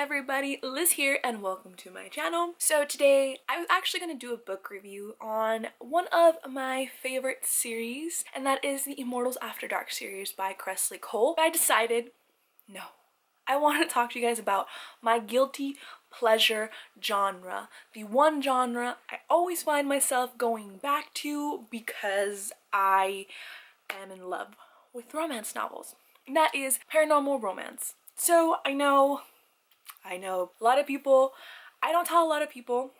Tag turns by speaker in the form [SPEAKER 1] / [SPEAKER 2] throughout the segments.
[SPEAKER 1] everybody, Liz here and welcome to my channel. So today I was actually going to do a book review on one of my favorite series, and that is the Immortals After Dark series by Kresley Cole. But I decided, no, I want to talk to you guys about my guilty pleasure genre. The one genre I always find myself going back to because I am in love with romance novels. And that is paranormal romance. So I know a lot of people, I don't tell a lot of people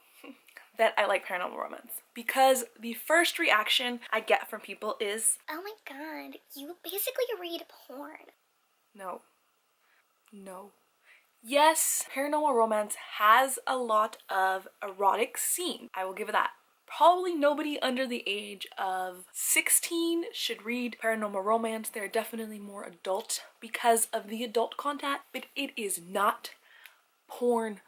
[SPEAKER 1] that I like paranormal romance because the first reaction I get from people is,
[SPEAKER 2] oh my god, you basically read porn.
[SPEAKER 1] No. Yes, paranormal romance has a lot of erotic scene. I will give it that. Probably nobody under the age of 16 should read paranormal romance. They're definitely more adult because of the adult content, but it is not porn,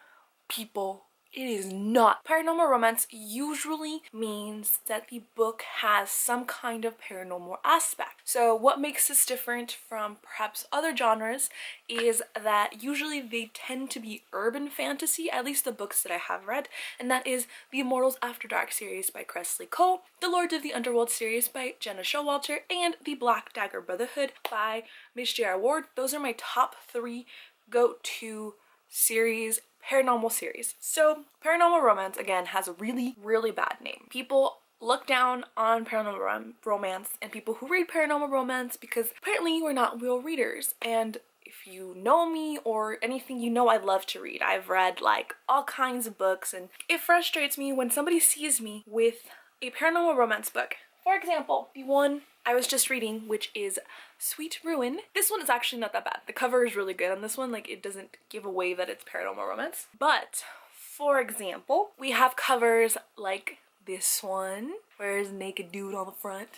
[SPEAKER 1] people. It is not. Paranormal romance usually means that the book has some kind of paranormal aspect. So what makes this different from perhaps other genres is that usually they tend to be urban fantasy, at least the books that I have read, and that is the Immortals After Dark series by Kresley Cole, the Lords of the Underworld series by Jenna Showalter, and the Black Dagger Brotherhood by Miss J.R. Ward. Those are my top 3 go-to series, paranormal series. So paranormal romance again has a really bad name. People look down on paranormal romance and people who read paranormal romance because apparently we're not real readers. And if you know me or anything, you know I love to read. I've read like all kinds of books, and it frustrates me when somebody sees me with a paranormal romance book. For example, the one I was just reading, which is Sweet Ruin. This one is actually not that bad. The cover is really good on this one. Like, it doesn't give away that it's paranormal romance. But, for example, we have covers like this one, where there's a naked dude on the front,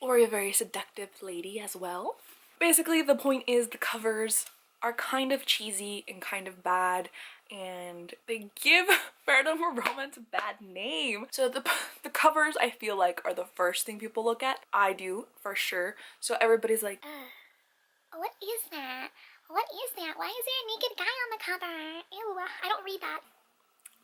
[SPEAKER 1] or a very seductive lady as well. Basically, the point is the covers are kind of cheesy and kind of bad, and they give paranormal romance a bad name. So the covers, I feel like, are the first thing people look at. I do, for sure. So everybody's like,
[SPEAKER 2] What is that? What is that? Why is there a naked guy on the cover? Ew, I don't read that.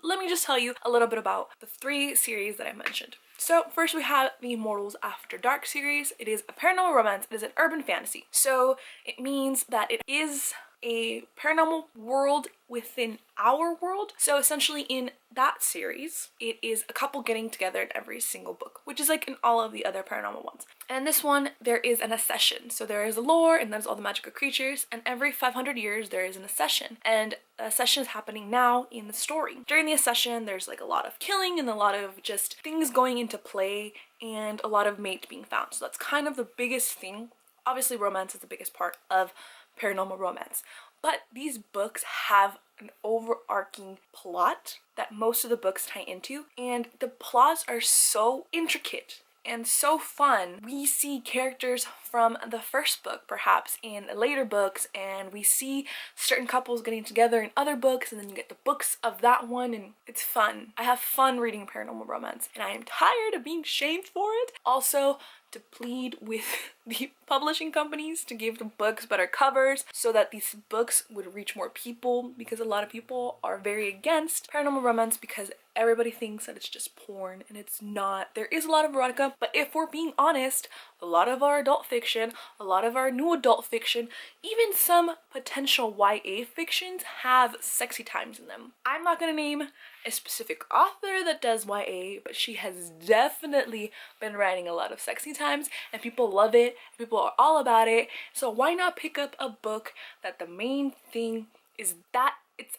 [SPEAKER 1] let me just tell you a little bit about the 3 series that I mentioned. So first we have the Immortals After Dark series. It is a paranormal romance. It is an urban fantasy. So it means that it is a paranormal world within our world. So essentially in that series, it is a couple getting together in every single book, which is like in all of the other paranormal ones. And in this one, there is an accession. So there is a lore, and there's all the magical creatures, and every 500 years there is an accession. And the accession is happening now in the story. During the accession, there's like a lot of killing and a lot of just things going into play and a lot of mate being found. So that's kind of the biggest thing. Obviously, romance is the biggest part of paranormal romance. But these books have an overarching plot that most of the books tie into, and the plots are so intricate and so fun. We see characters from the first book perhaps in later books, and we see certain couples getting together in other books, and then you get the books of that one, and it's fun. I have fun reading paranormal romance, and I am tired of being shamed for it. Also, to plead with the publishing companies to give the books better covers so that these books would reach more people, because a lot of people are very against paranormal romance because everybody thinks that it's just porn, and it's not. There is a lot of erotica, but if we're being honest, a lot of our adult fiction, a lot of our new adult fiction, even some potential YA fictions have sexy times in them. I'm not gonna name a specific author that does YA, but she has definitely been writing a lot of sexy times, and people love it, and people are all about it. So why not pick up a book that the main thing is that it's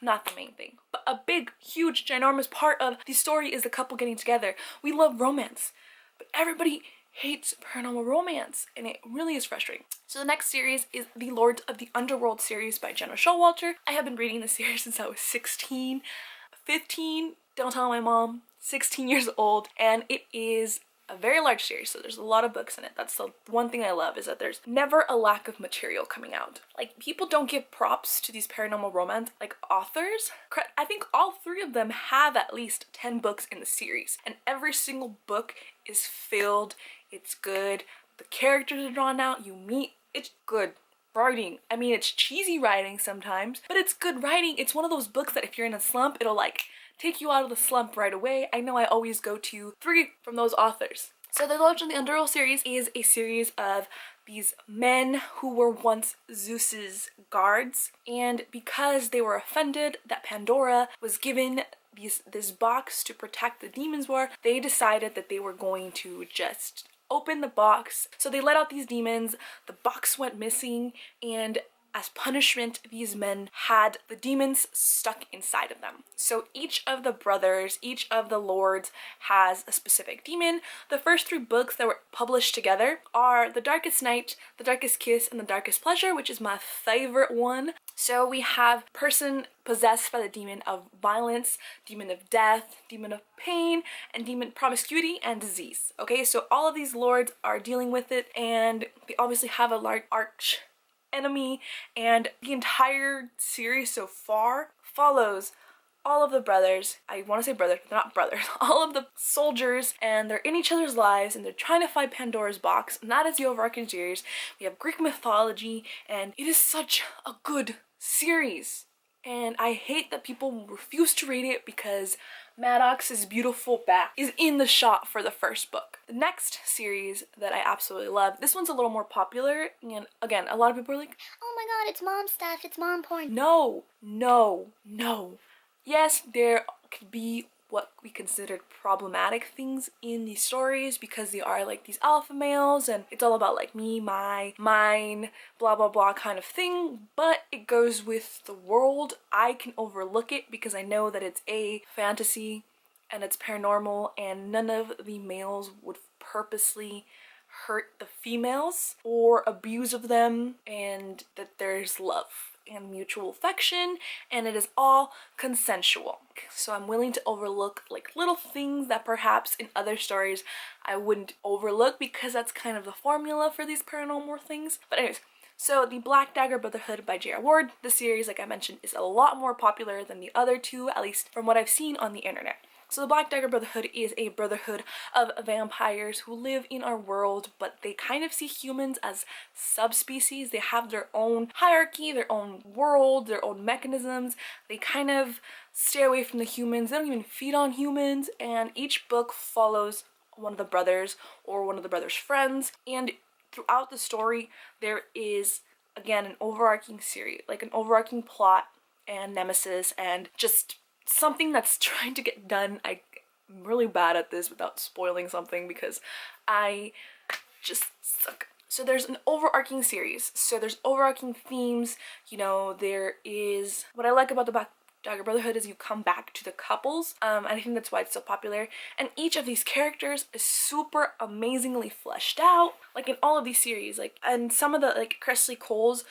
[SPEAKER 1] not the main thing, but a big, huge, ginormous part of the story is the couple getting together. We love romance, but everybody hates paranormal romance, and it really is frustrating. So the next series is the Lords of the Underworld series by Jenna Showalter. I have been reading this series since I was 16, 15, don't tell my mom, 16 years old, and it is a very large series, so there's a lot of books in it. That's the one thing I love, is that there's never a lack of material coming out. Like, people don't give props to these paranormal romance like authors. I think all 3 of them have at least 10 books in the series, and every single book is filled. It's good. The characters are drawn out. You meet. It's good. writing. I mean, it's cheesy writing sometimes, but it's good writing. It's one of those books that if you're in a slump, it'll like take you out of the slump right away. I know I always go to 3 from those authors. So the Legend of the Underworld series is a series of these men who were once Zeus's guards, and because they were offended that Pandora was given this box to protect the demons war, they decided that they were going to just open the box. So they let out these demons, the box went missing, and as punishment, these men had the demons stuck inside of them. So each of the brothers, each of the lords has a specific demon. The first 3 books that were published together are The Darkest Night, The Darkest Kiss, and The Darkest Pleasure, which is my favorite one. So we have person possessed by the demon of violence, demon of death, demon of pain, and demon promiscuity and disease. Okay, so all of these lords are dealing with it, and they obviously have a large arch enemy, and the entire series so far follows all of the brothers, I want to say brothers, but they're not brothers, all of the soldiers, and they're in each other's lives, and they're trying to find Pandora's box, and that is the overarching series. We have Greek mythology, and it is such a good series. And I hate that people refuse to read it because Maddox's beautiful back is in the shot for the first book. The next series that I absolutely love, this one's a little more popular, and again, a lot of people are like,
[SPEAKER 2] Oh my god, it's mom stuff, it's mom porn.
[SPEAKER 1] no, no, no. Yes, there could be what we considered problematic things in these stories because they are like these alpha males and it's all about like me, my, mine, blah blah blah kind of thing, but it goes with the world. I can overlook it because I know that it's a fantasy and it's paranormal, and none of the males would purposely hurt the females or abuse of them, and that there's love and mutual affection, and it is all consensual. So I'm willing to overlook like little things that perhaps in other stories I wouldn't overlook because that's kind of the formula for these paranormal things. But anyways, so the Black Dagger Brotherhood by J.R. Ward, the series, like I mentioned, is a lot more popular than the other 2, at least from what I've seen on the internet. So the Black Dagger Brotherhood is a brotherhood of vampires who live in our world, but they kind of see humans as subspecies. They have their own hierarchy, their own world, their own mechanisms. They kind of stay away from the humans. They don't even feed on humans, and each book follows one of the brothers or one of the brothers' friends, and throughout the story there is, again, an overarching series, like an overarching plot and nemesis and just something that's trying to get done. I'm really bad at this without spoiling something because I just suck. So there's an overarching series. So there's overarching themes. You know, there is, what I like about the Black Dagger Brotherhood is you come back to the couples. And I think that's why it's so popular. And each of these characters is super amazingly fleshed out. Like in all of these series, like, and some of the like Cressley Coles,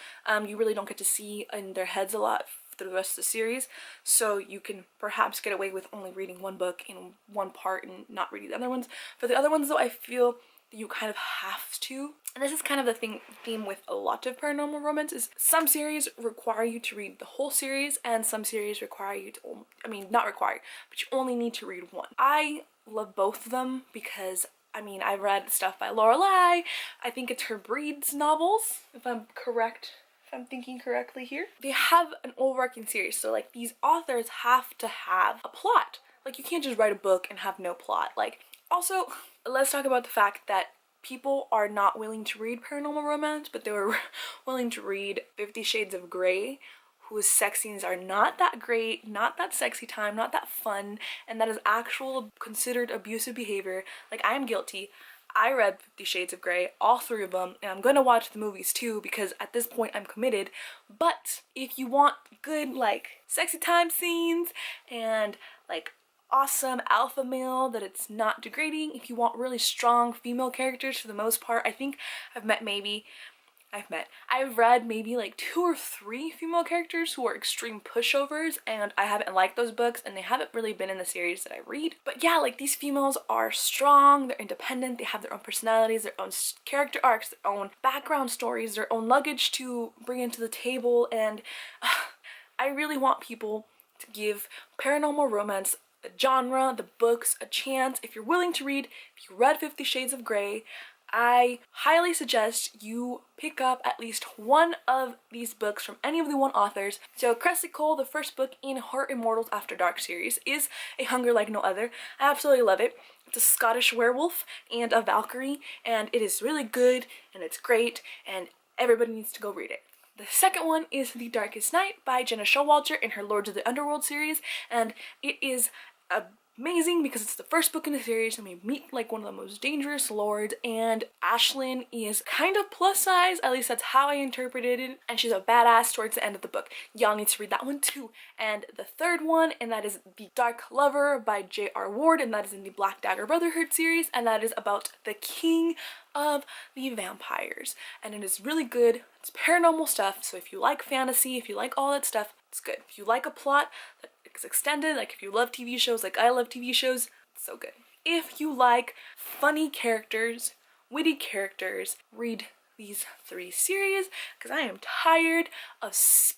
[SPEAKER 1] you really don't get to see in their heads a lot through the rest of the series, so you can perhaps get away with only reading one book in one part and not reading the other ones. For the other ones though, I feel that you kind of have to. And this is kind of the theme with a lot of paranormal romance, is some series require you to read the whole series and some series require you to, I mean not require, but you only need to read one. I love both of them because I mean, I read stuff by Lorelei. I think it's her Breed's novels, if I'm correct. I'm thinking correctly here. They have an overarching series, so like these authors have to have a plot. Like you can't just write a book and have no plot. Like, also, let's talk about the fact that people are not willing to read paranormal romance, but they were willing to read 50 Shades of Grey, whose sex scenes are not that great, not that sexy time, not that fun, and that is actual considered abusive behavior. Like, I am guilty. I read 50 Shades of Grey, all 3 of them, and I'm gonna watch the movies too because at this point I'm committed. But if you want good like sexy time scenes and like awesome alpha male that it's not degrading, if you want really strong female characters, for the most part, I think I've read maybe like 2 or 3 female characters who are extreme pushovers, and I haven't liked those books and they haven't really been in the series that I read. But yeah, like these females are strong, they're independent, they have their own personalities, their own character arcs, their own background stories, their own luggage to bring into the table, and I really want people to give paranormal romance, the genre, the books, a chance. If you're willing to read, if you read 50 Shades of Grey, I highly suggest you pick up at least one of these books from any of the one authors. So Cressley Cole, the first book in her Immortals After Dark series, is a hunger like no other. I absolutely love it. It's a Scottish werewolf and a Valkyrie, and it is really good and it's great, and everybody needs to go read it. The second one is The Darkest Night by Jenna Showalter in her Lords of the Underworld series, and it is amazing because it's the first book in the series and we meet like one of the most dangerous lords, and Ashlyn is kind of plus size, at least that's how I interpreted it, and she's a badass towards the end of the book. Y'all need to read that one too. And the third one, and that is The Dark Lover by J.R. Ward, and that is in the Black Dagger Brotherhood series, and that is about the king of the vampires, and it is really good. It's paranormal stuff, so if you like fantasy, if you like all that stuff, it's good. If you like a plot that is extended, like if you love TV shows like I love TV shows, it's so good. If you like funny characters, witty characters, read these 3 series, because I am tired of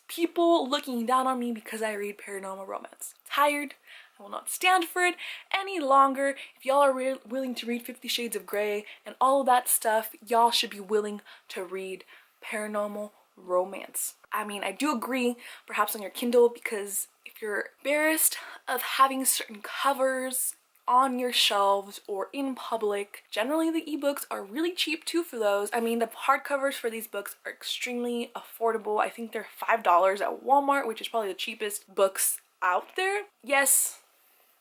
[SPEAKER 1] people looking down on me because I read paranormal romance. Tired. I will not stand for it any longer. If y'all are willing to read 50 Shades of Grey and all of that stuff, y'all should be willing to read paranormal romance. I mean, I do agree, perhaps on your Kindle, because if you're embarrassed of having certain covers on your shelves or in public, generally the ebooks are really cheap too for those. I mean, the hardcovers for these books are extremely affordable. I think they're $5 at Walmart, which is probably the cheapest books out there. Yes,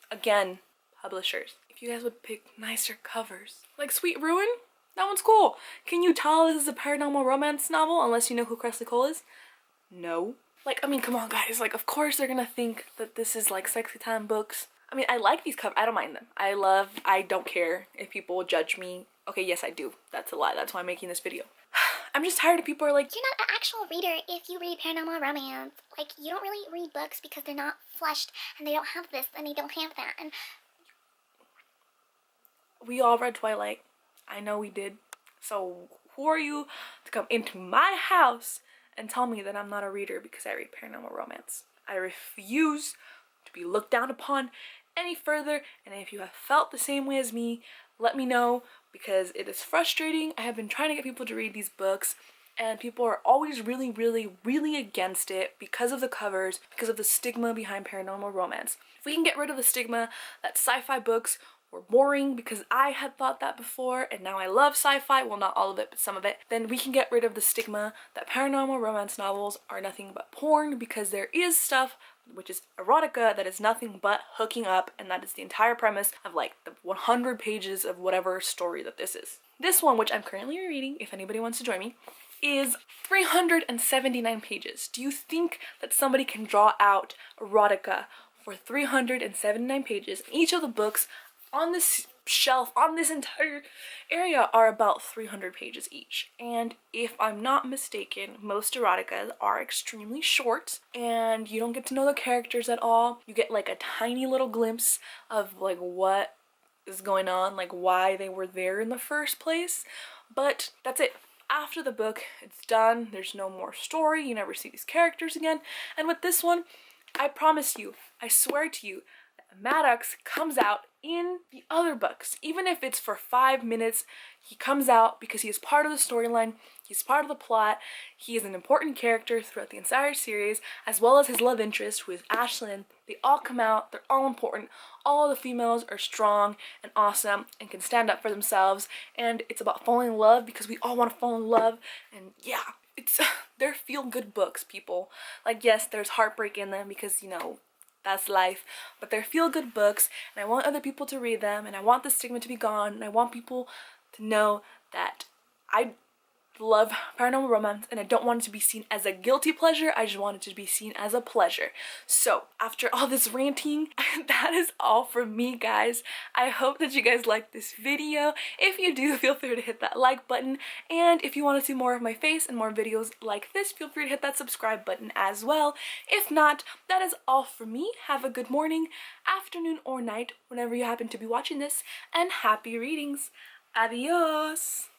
[SPEAKER 1] again, publishers, if you guys would pick nicer covers. Like Sweet Ruin, that one's cool. Can you tell this is a paranormal romance novel unless you know who Cressley Cole is? No. Like, I mean, come on guys, like of course they're gonna think that this is like sexy time books. I mean, I like these covers, I don't mind them. I don't care if people judge me. Okay, yes I do. That's a lie, that's why I'm making this video. I'm just tired of people are like,
[SPEAKER 2] you're not an actual reader if you read paranormal romance. Like, you don't really read books because they're not fleshed and they don't have this and they don't have that. And
[SPEAKER 1] we all read Twilight. I know we did. So who are you to come into my house and tell me that I'm not a reader because I read paranormal romance? I refuse to be looked down upon any further, and if you have felt the same way as me, let me know, because it is frustrating. I have been trying to get people to read these books and people are always really against it because of the covers, because of the stigma behind paranormal romance. If we can get rid of the stigma that sci-fi books were boring, because I had thought that before and now I love sci-fi, well not all of it but some of it, then we can get rid of the stigma that paranormal romance novels are nothing but porn, because there is stuff which is erotica that is nothing but hooking up, and that is the entire premise of like the 100 pages of whatever story that this is. This one, which I'm currently reading, if anybody wants to join me, is 379 pages. Do you think that somebody can draw out erotica for 379 pages? Each of the books on this shelf, on this entire area, are about 300 pages each. And if I'm not mistaken, most eroticas are extremely short and you don't get to know the characters at all. You get like a tiny little glimpse of like what is going on, like why they were there in the first place, but that's it. After the book, it's done. There's no more story. You never see these characters again. And with this one, I promise you, I swear to you, that Maddox comes out in the other books. Even if it's for 5 minutes, he comes out because he is part of the storyline, he's part of the plot, he is an important character throughout the entire series, as well as his love interest, who is Ashlyn. They all come out, they're all important, all the females are strong and awesome and can stand up for themselves, and it's about falling in love because we all want to fall in love, and yeah, they're feel-good books, people. Like, yes, there's heartbreak in them because, you know, that's life, but they're feel-good books, and I want other people to read them, and I want the stigma to be gone, and I want people to know that I love paranormal romance and I don't want it to be seen as a guilty pleasure. I just want it to be seen as a pleasure. So after all this ranting, that is all from me, guys. I hope that you guys liked this video. If you do, feel free to hit that like button, and if you want to see more of my face and more videos like this, feel free to hit that subscribe button as well. If not, that is all from me. Have a good morning, afternoon, or night whenever you happen to be watching this, and happy readings. Adios!